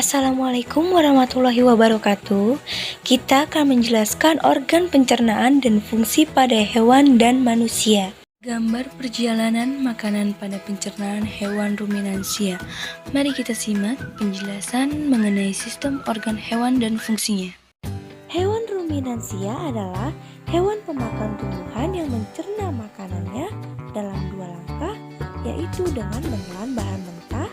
Assalamualaikum warahmatullahi wabarakatuh. Kita akan menjelaskan organ pencernaan dan fungsi pada hewan dan manusia. Gambar perjalanan makanan pada pencernaan hewan ruminansia. Mari kita simak penjelasan mengenai sistem organ hewan dan fungsinya. Hewan ruminansia adalah hewan pemakan tumbuhan yang mencerna makanannya dalam dua langkah, yaitu dengan menelan bahan mentah,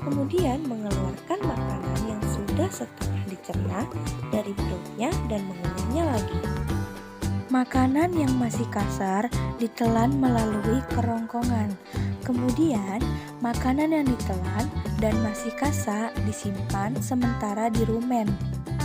kemudian mengeluarkan makanan yang sudah setengah dicerna dari perutnya dan mengunyahnya lagi. Makanan yang masih kasar ditelan melalui kerongkongan. Kemudian, makanan yang ditelan dan masih kasar disimpan sementara di rumen.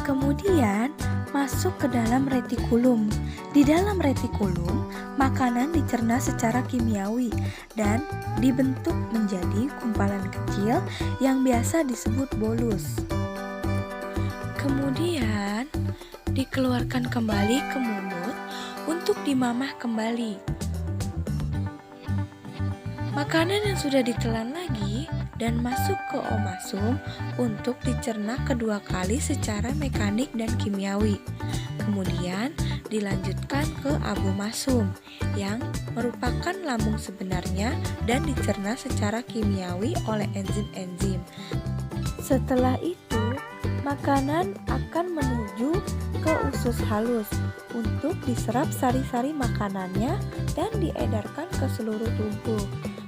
Kemudian, masuk ke dalam retikulum. Di dalam retikulum, makanan dicerna secara kimiawi dan dibentuk menjadi gumpalan kecil yang biasa disebut bolus. Kemudian, dikeluarkan kembali ke mulut untuk dimamah kembali. Makanan yang sudah ditelan lagi dan masuk ke omasum untuk dicerna kedua kali secara mekanik dan kimiawi. Kemudian dilanjutkan ke abomasum yang merupakan lambung sebenarnya dan dicerna secara kimiawi oleh enzim-enzim. Setelah itu, makanan akan menuju ke usus halus untuk diserap sari-sari makanannya dan diedarkan ke seluruh tubuh.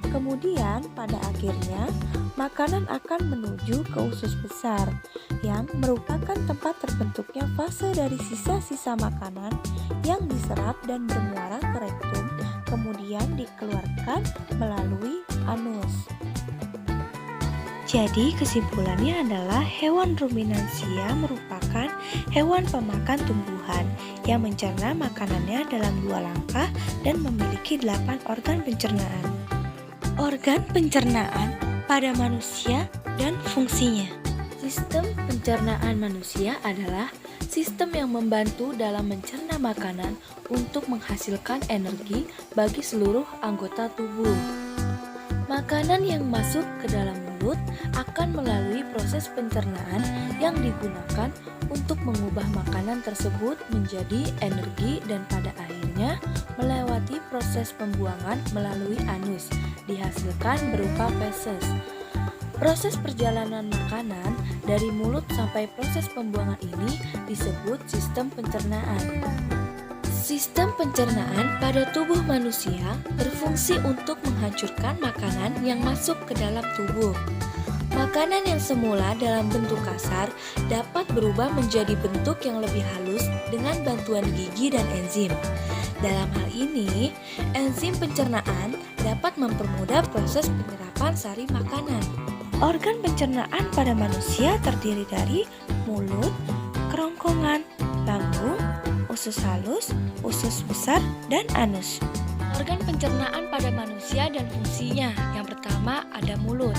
Kemudian pada akhirnya makanan akan menuju ke usus besar yang merupakan tempat terbentuknya fase dari sisa-sisa makanan yang diserap dan bermuara ke rektum, kemudian dikeluarkan melalui anus. Jadi kesimpulannya adalah hewan ruminansia merupakan hewan pemakan tumbuhan yang mencerna makanannya dalam dua langkah dan memiliki 8 organ pencernaan. Organ pencernaan pada manusia dan fungsinya. Sistem pencernaan manusia adalah sistem yang membantu dalam mencerna makanan untuk menghasilkan energi bagi seluruh anggota tubuh. Makanan yang masuk ke dalam mulut akan melalui proses pencernaan yang digunakan untuk mengubah makanan tersebut menjadi energi dan pada akhirnya melewati proses pembuangan melalui anus, dihasilkan berupa feses. Proses perjalanan makanan dari mulut sampai proses pembuangan ini disebut sistem pencernaan. Sistem pencernaan pada tubuh manusia berfungsi untuk menghancurkan makanan yang masuk ke dalam tubuh. Makanan yang semula dalam bentuk kasar dapat berubah menjadi bentuk yang lebih halus dengan bantuan gigi dan enzim. Dalam hal ini, enzim pencernaan dapat mempermudah proses penyerapan sari makanan. Organ pencernaan pada manusia terdiri dari mulut, kerongkongan, lambung, usus halus, usus besar, dan anus. Organ pencernaan pada manusia dan fungsinya. Yang pertama ada mulut.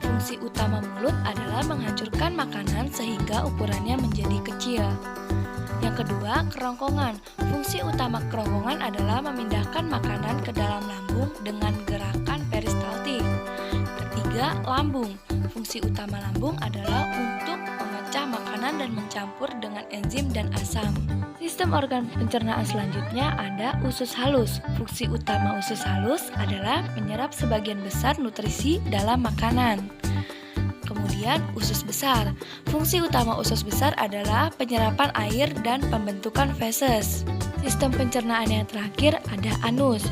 Fungsi utama mulut adalah menghancurkan makanan sehingga ukurannya menjadi kecil. Yang kedua, kerongkongan. Fungsi utama kerongkongan adalah memindahkan makanan ke dalam lambung dengan gerakan peristaltik. Ketiga, lambung. Fungsi utama lambung adalah untuk memecah makanan dan mencampur dengan enzim dan asam. Sistem organ pencernaan selanjutnya ada usus halus. Fungsi utama usus halus adalah menyerap sebagian besar nutrisi dalam makanan. Kemudian usus besar. Fungsi utama usus besar adalah penyerapan air dan pembentukan feses. Sistem pencernaan yang terakhir ada anus.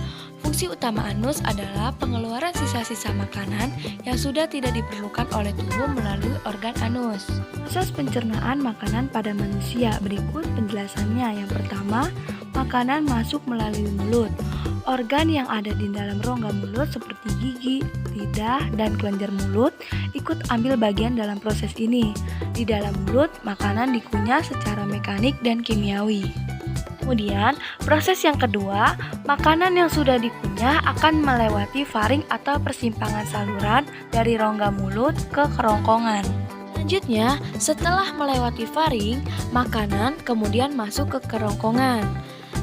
Fungsi utama anus adalah pengeluaran sisa-sisa makanan yang sudah tidak diperlukan oleh tubuh melalui organ anus. Proses pencernaan makanan pada manusia berikut penjelasannya. Yang pertama, makanan masuk melalui mulut. Organ yang ada di dalam rongga mulut seperti gigi, lidah, dan kelenjar mulut ikut ambil bagian dalam proses ini. Di dalam mulut, makanan dikunyah secara mekanik dan kimiawi. Kemudian, proses yang kedua, makanan yang sudah dikunyah akan melewati faring atau persimpangan saluran dari rongga mulut ke kerongkongan. Selanjutnya, setelah melewati faring, makanan kemudian masuk ke kerongkongan.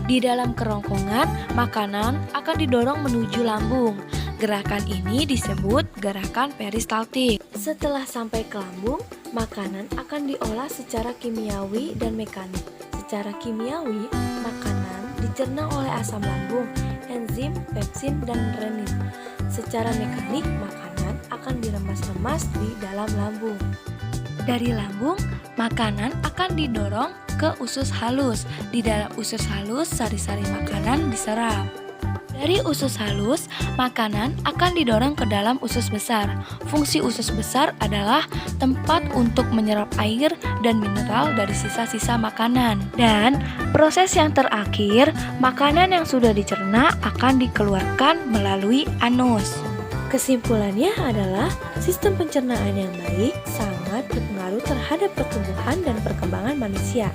Di dalam kerongkongan, makanan akan didorong menuju lambung. Gerakan ini disebut gerakan peristaltik. Setelah sampai ke lambung, makanan akan diolah secara kimiawi dan mekanik. Secara kimiawi, makanan dicerna oleh asam lambung, enzim, pepsin, dan renin. Secara mekanik, makanan akan diremas-remas di dalam lambung. Dari lambung, makanan akan didorong ke usus halus. Di dalam usus halus, sari-sari makanan diserap. Dari usus halus, makanan akan didorong ke dalam usus besar. Fungsi usus besar adalah tempat untuk menyerap air dan mineral dari sisa-sisa makanan. Dan proses yang terakhir, makanan yang sudah dicerna akan dikeluarkan melalui anus. Kesimpulannya adalah sistem pencernaan yang baik sangat berpengaruh terhadap pertumbuhan dan perkembangan manusia.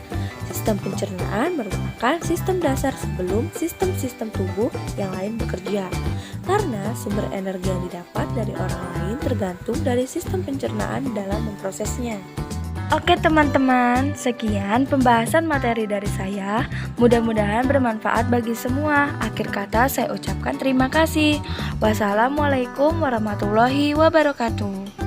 Sistem pencernaan merupakan sistem dasar sebelum sistem-sistem tubuh yang lain bekerja. Karena sumber energi yang didapat dari orang lain tergantung dari sistem pencernaan dalam memprosesnya. Oke teman-teman, sekian pembahasan materi dari saya. Mudah-mudahan bermanfaat bagi semua. Akhir kata saya ucapkan terima kasih. Wassalamualaikum warahmatullahi wabarakatuh.